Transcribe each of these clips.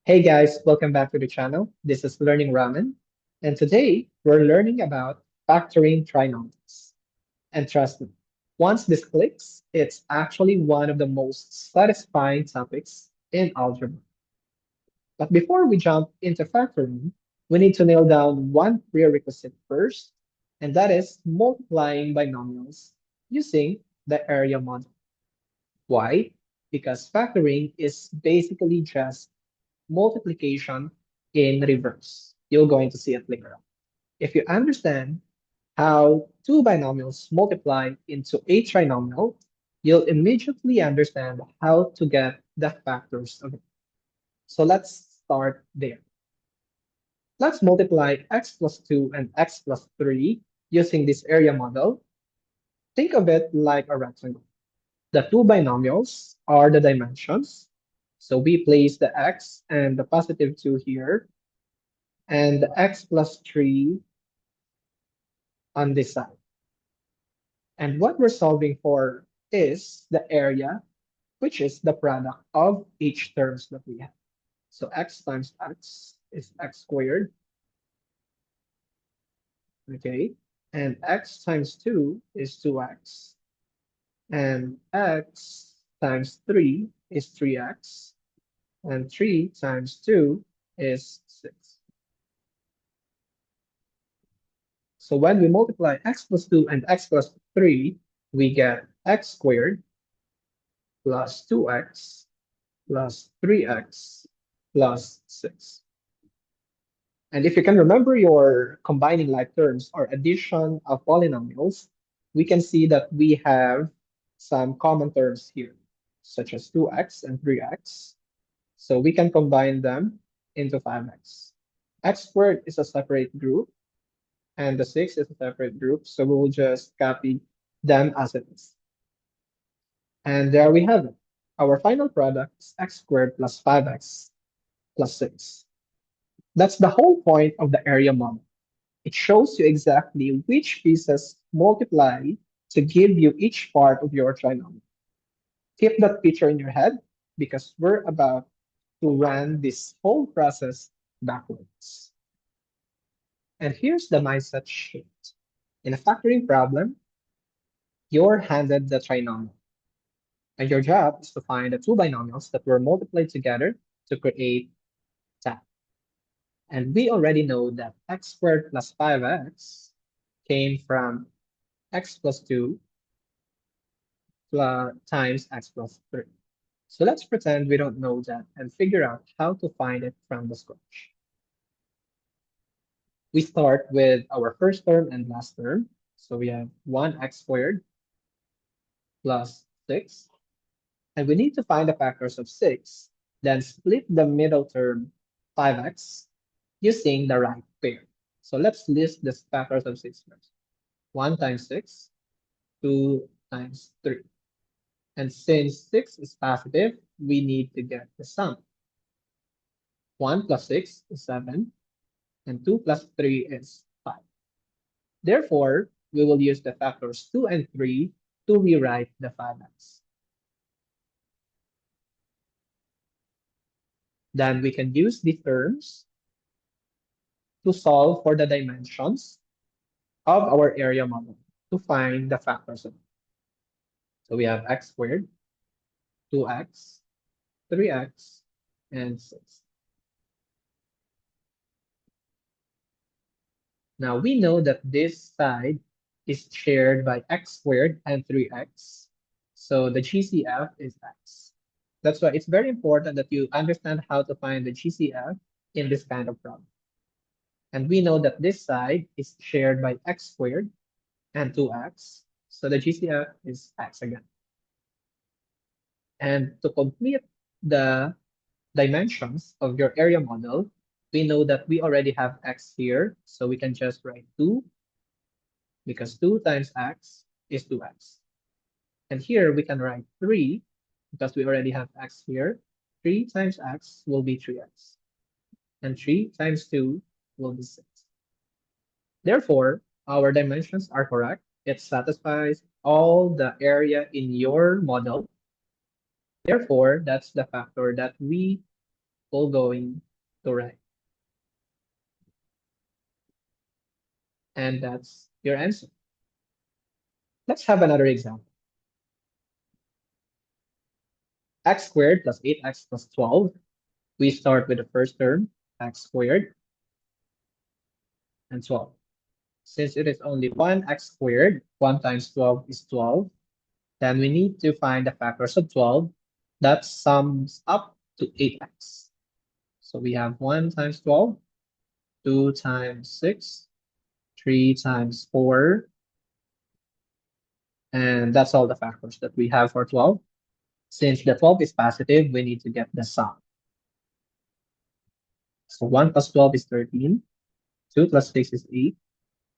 Hey guys, welcome back to the channel. This is Learning Ramen, and today we're learning about factoring trinomials. And trust me, once this clicks, it's actually one of the most satisfying topics in algebra. But before we jump into factoring, we need to nail down one prerequisite first, and that is multiplying binomials using the area model. Why? Because factoring is basically just multiplication in reverse. You're going to see it later on. If you understand how two binomials multiply into a trinomial, you'll immediately understand how to get the factors of it. So let's start there. Let's multiply x plus 2 and x plus 3 using this area model. Think of it like a rectangle. The two binomials are the dimensions. So we place the x and the positive 2 here and the x plus 3 on this side. And what we're solving for is the area, which is the product of each terms that we have. So x times x is x squared, okay? And x times 2 is 2x. And x times 3 is 3x. And 3 times 2 is 6. So when we multiply x plus 2 and x plus 3, we get x squared plus 2x plus 3x plus 6. And if you can remember your combining like terms or addition of polynomials, we can see that we have some common terms here, such as 2x and 3x. So we can combine them into 5x. X squared is a separate group, and the 6 is a separate group, so we will just copy them as it is. And there we have it. Our final product is x squared plus 5x plus 6. That's the whole point of the area model. It shows you exactly which pieces multiply to give you each part of your trinomial. Keep that picture in your head because we're about to run this whole process backwards. And here's the mindset shift. In a factoring problem, you're handed the trinomial, and your job is to find the two binomials that were multiplied together to create that. And we already know that x squared plus 5x came from x plus 2 plus, times x plus 3. So let's pretend we don't know that and figure out how to find it from the scratch. We start with our first term and last term. So we have 1x squared plus 6. And we need to find the factors of 6, then split the middle term 5x using the right pair. So let's list the factors of 6 first. 1 times 6, 2 times 3. And since 6 is positive, we need to get the sum. 1 plus 6 is 7, and 2 plus 3 is 5. Therefore, we will use the factors 2 and 3 to rewrite the 5x. Then we can use the terms to solve for the dimensions of our area model to find the factors of it. So we have x squared, 2x, 3x, and 6. Now we know that this side is shared by x squared and 3x. So the GCF is x. That's why it's very important that you understand how to find the GCF in this kind of problem. And we know that this side is shared by x squared and 2x. So the GCF is x again. And to complete the dimensions of your area model, we know that we already have x here. So we can just write 2 because 2 times x is 2x. And here we can write 3 because we already have x here. 3 times x will be 3x. And 3 times 2 will be 6. Therefore, our dimensions are correct. It satisfies all the area in your model. Therefore, that's the factor that we we're going to write. And that's your answer. Let's have another example. X squared plus 8x plus 12. We start with the first term, x squared and 12. Since it is only 1x squared, 1 times 12 is 12, then we need to find the factors of 12 that sums up to 8x. So we have 1 times 12, 2 times 6, 3 times 4, and that's all the factors that we have for 12. Since the 12 is positive, we need to get the sum. So 1 plus 12 is 13, 2 plus 6 is 8,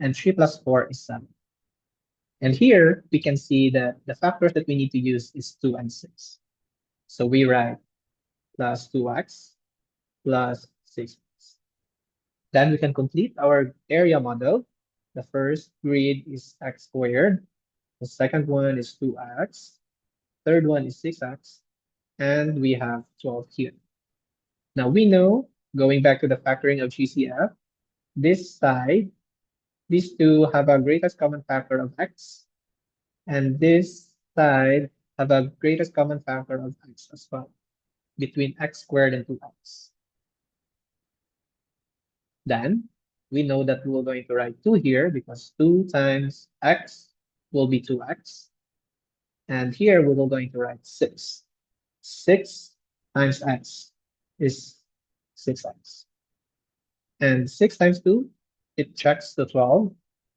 and 3 plus 4 is 7. And here we can see that the factors that we need to use is 2 and 6. So we write plus 2x plus 6x. Then we can complete our area model. The first grid is x squared. The second one is 2x. Third one is 6x. And we have 12 here. Now we know, going back to the factoring of GCF, this side, these two have a greatest common factor of x. And this side have a greatest common factor of x as well, between x squared and 2x. Then we know that we're going to write 2 here because 2 times x will be 2x. And here we're going to write 6. 6 times x is 6x. And 6 times 2, it checks to 12.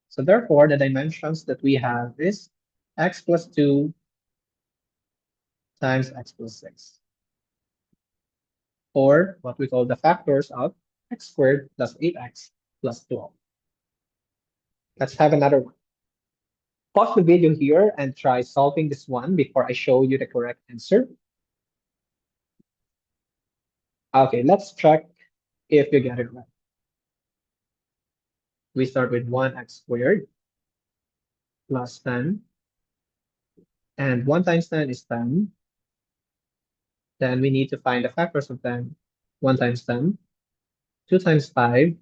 So therefore, the dimensions that we have is x plus 2 times x plus 6. Or what we call the factors of x squared plus 8x plus 12. Let's have another one. Pause the video here and try solving this one before I show you the correct answer. Okay, let's check if you get it right. We start with 1x squared plus 10. And 1 times 10 is 10. Then we need to find the factors of 10. 1 times 10, 2 times 5,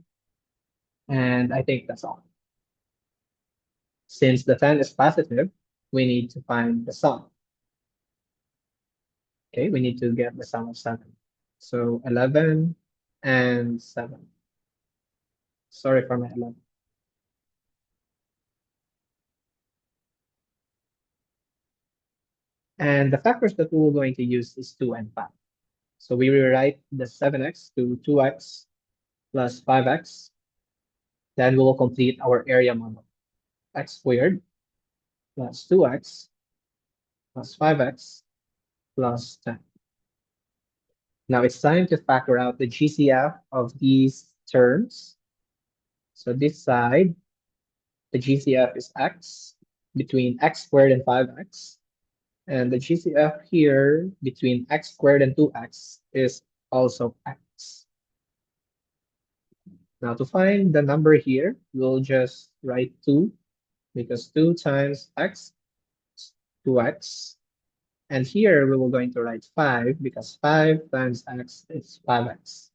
and I think that's all. Since the 10 is positive, we need to find the sum. Okay, we need to get the sum of 7. So 11 and 7. Sorry for my 11. And the factors that we're going to use is 2 and 5. So we rewrite the 7x to 2x plus 5x. Then we will complete our area model. X squared plus 2x plus 5x plus 10. Now it's time to factor out the GCF of these terms. So this side, the GCF is x between x squared and 5x. And the GCF here between x squared and 2x is also x. Now to find the number here, we'll just write 2 because 2 times x is 2x. And here we will going to write 5 because 5 times x is 5x.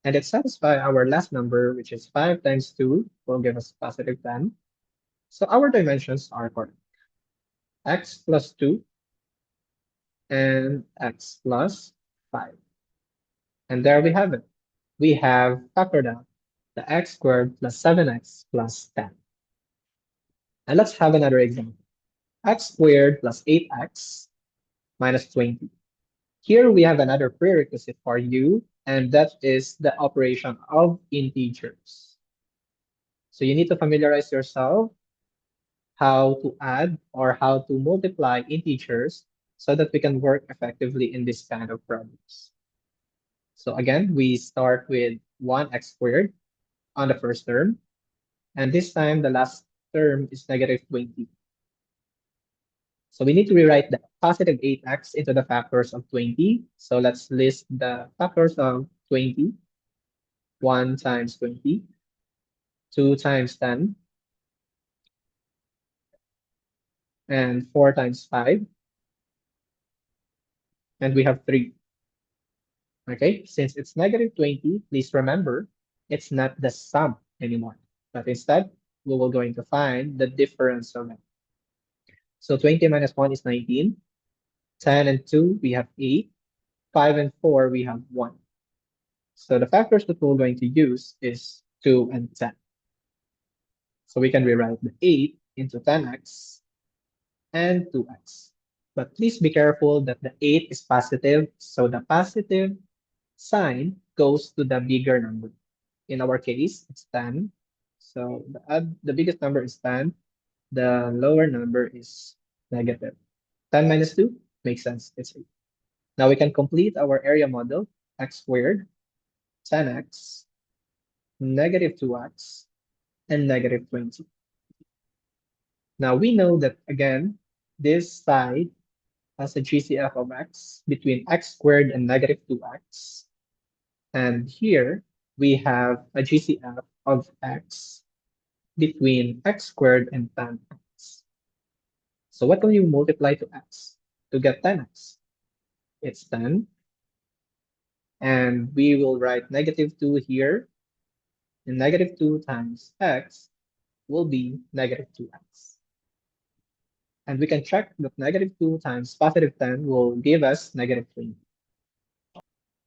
And it satisfies our last number, which is 5 times 2 will give us positive 10. So our dimensions are correct. X plus 2 and x plus 5. And there we have it. We have factored out the x squared plus 7x plus 10. And let's have another example. X squared plus 8x minus 20. Here we have another prerequisite for you, and that is the operation of integers. So you need to familiarize yourself how to add or how to multiply integers so that we can work effectively in this kind of problems. So again, we start with 1x squared on the first term, and this time the last term is negative 20. So we need to rewrite the positive 8x into the factors of 20. So let's list the factors of 20. 1 times 20, 2 times 10, and 4 times 5. And we have 3. Okay, since it's negative 20, please remember it's not the sum anymore, but instead we will going to find the difference of it. So 20 minus 1 is 19, 10 and 2 we have 8, 5 and 4 we have 1. So the factors that we're going to use is 2 and 10. So we can rewrite the 8 into 10x and 2x. But please be careful that the 8 is positive, so the positive sign goes to the bigger number. In our case, it's 10. So the biggest number is 10. The lower number is negative. 10 minus 2 makes sense. It's 8. Now we can complete our area model, x squared, 10x, negative 2x, and negative 20. Now we know that, again, this side has a GCF of x between x squared and negative 2x. And here we have a GCF of x between x squared and 10x. So what will you multiply to x to get 10x? It's 10. And we will write negative 2 here. And negative 2 times x will be negative 2x. And we can check that negative 2 times positive 10 will give us negative 20.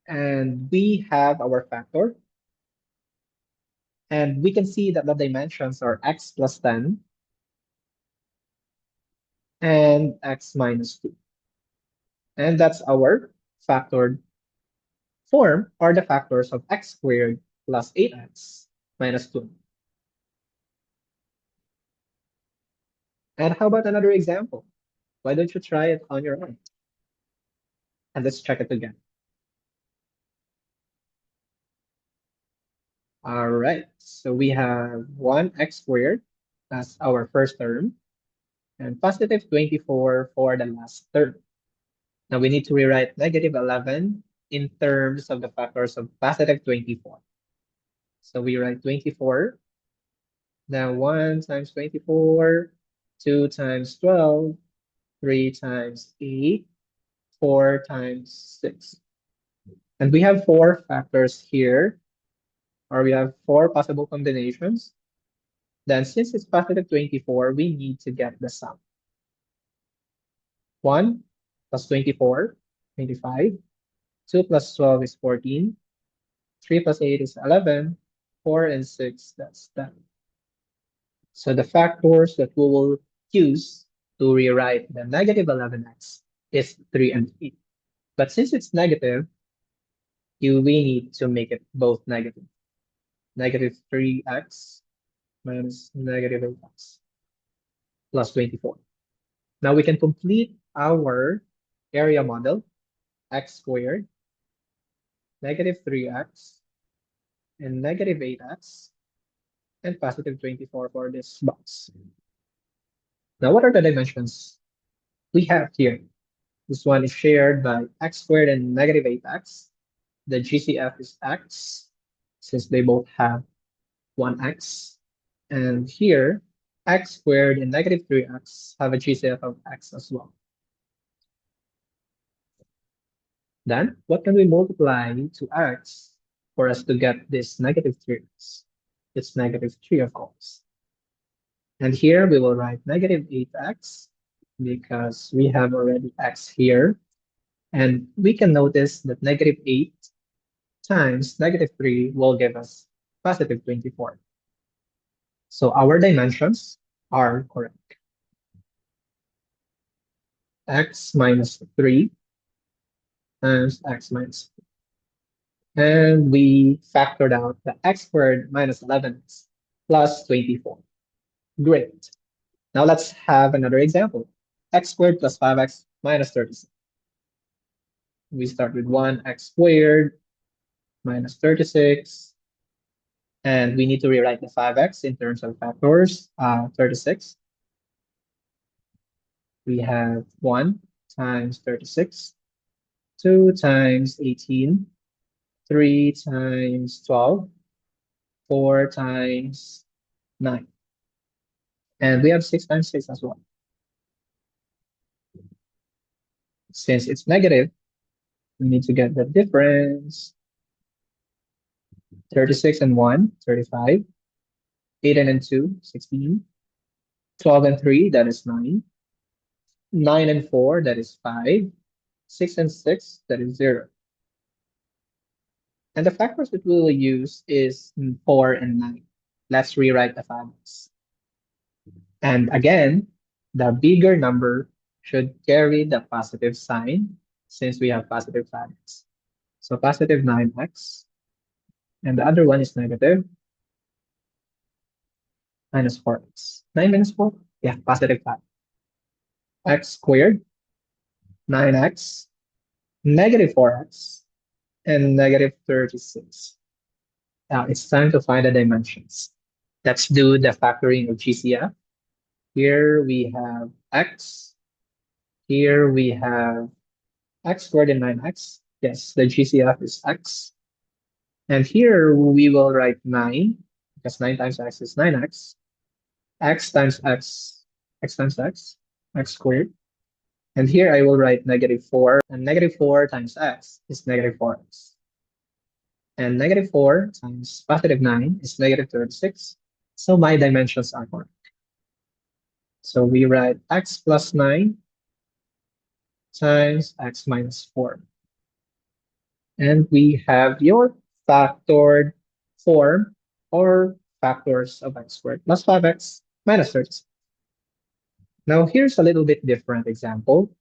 And we have our factor. And we can see that the dimensions are x plus 10 and x minus 2. And that's our factored form, or the factors of x squared plus 8x minus 2. And how about another example? Why don't you try it on your own? And let's check it again. All right, so we have 1x squared as our first term and positive 24 for the last term. Now we need to rewrite negative 11 in terms of the factors of positive 24. So we write 24. Now 1 times 24, 2 times 12, 3 times 8, 4 times 6. And we have 4 factors here, or we have 4 possible combinations. Then since it's positive 24, we need to get the sum. 1 plus 24, 25. 2 plus 12 is 14. 3 plus 8 is 11. 4 and 6, that's 10. So the factors that we will use to rewrite the negative 11x is 3 and 8. But since it's negative, we need to make it both negative. Negative 3x minus negative 8x plus 24. Now we can complete our area model, x squared, negative 3x, and negative 8x, and positive 24 for this box. Now, what are the dimensions we have here? This one is shared by x squared and negative 8x. The GCF is x, since they both have 1x. And here, x squared and negative 3x have a GCF of x as well. Then, what can we multiply to x for us to get this negative 3x? It's negative 3, of course. And here we will write negative 8x because we have already x here. And we can notice that negative 8 times negative 3 will give us positive 24. So our dimensions are correct. X minus 3 times x minus 3. And we factored out the x squared minus 11x plus 24. Great. Now let's have another example. X squared plus 5x minus 36. We start with 1x squared minus 36. And we need to rewrite the 5x in terms of factors, 36. We have 1 times 36, 2 times 18, 3 times 12, 4 times 9. And we have 6 times 6 as well. Since it's negative, We need to get the difference. 36 and 1, 35. 8 and 2, 16. 12 and 3, that is 9. 9 and 4, that is 5. 6 and 6, that is 0. And the factors that we will use is 4 and 9. Let's rewrite the families. And again, the bigger number should carry the positive sign since we have positive values. So positive 9x, and the other one is negative minus 4x. 9 minus 4? Yeah, positive 5. X squared, 9x, negative 4x, and negative 36. Now it's time to find the dimensions. Let's do the factoring of GCF. Here we have x. Here we have x squared and 9x. Yes, the GCF is x. And here we will write 9, because 9 times x is 9x. X times x times x squared. And here I will write negative 4, and negative 4 times x is negative 4x. And negative 4 times positive 9 is negative 36. So my dimensions are correct. So we write x plus 9 times x minus 4. And we have your factored form or factors of x squared plus 5x minus 36. Now here's a little bit different example,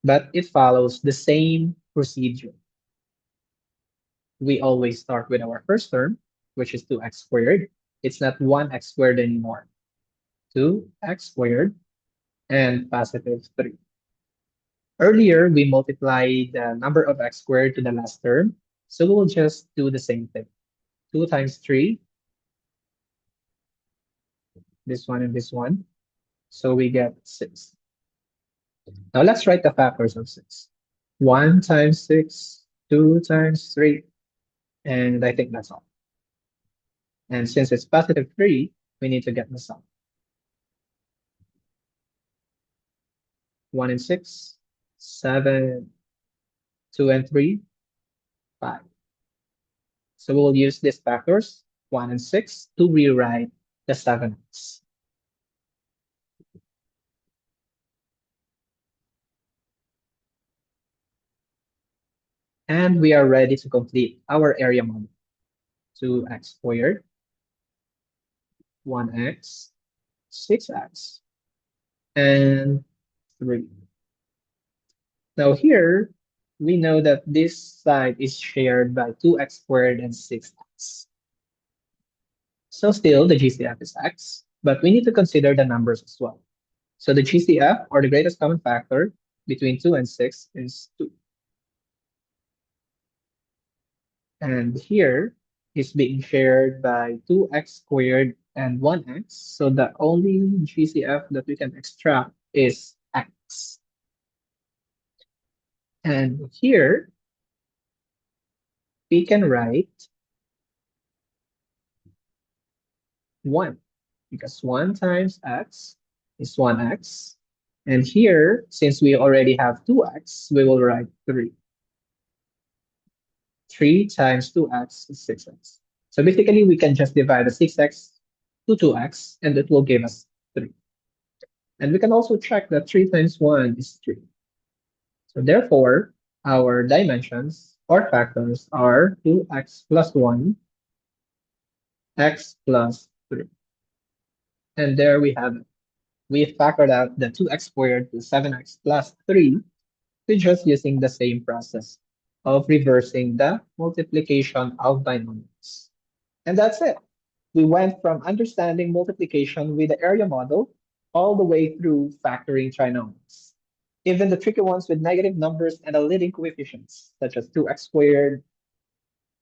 but it follows the same procedure. We always start with our first term, which is 2x squared. It's not 1x squared anymore. 2x squared and positive 3. Earlier, we multiplied the number of x squared to the last term, so we'll just do the same thing. 2 times 3, this one and this one, so we get 6. Now let's write the factors of 6. 1 times 6, 2 times 3, and I think that's all. And since it's positive 3, we need to get the sum. 1 and 6, 7, 2 and 3, 5. So we'll use these factors, 1 and 6, to rewrite the 7x. And we are ready to complete our area model. 2x squared, 1x, 6x, and 3. Now here, we know that this side is shared by 2x squared and 6x. So still, the GCF is x, but we need to consider the numbers as well. So the GCF, or the greatest common factor, between 2 and 6 is 2. And here is being shared by 2x squared and 1x. So the only GCF that we can extract is x. And here, we can write 1, because 1 times x is 1x. And here, since we already have 2x, we will write 3. 3 times 2x is 6x. So basically, we can just divide the 6x to 2x, and it will give us 3. And we can also check that 3 times 1 is 3. So therefore, our dimensions or factors are 2x plus 1, x plus 3. And there we have it. We factored out the 2x squared to 7x plus 3 with just using the same process of reversing the multiplication of binomials. And that's it. We went from understanding multiplication with the area model all the way through factoring trinomials. Even the tricky ones with negative numbers and a leading coefficients, such as 2x squared.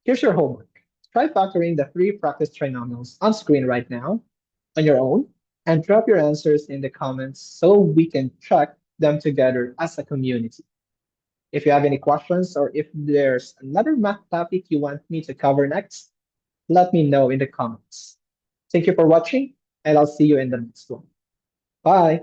Here's your homework. Try factoring the 3 practice trinomials on screen right now on your own and drop your answers in the comments so we can track them together as a community. If you have any questions or if there's another math topic you want me to cover next, let me know in the comments. Thank you for watching, and I'll see you in the next one. Bye.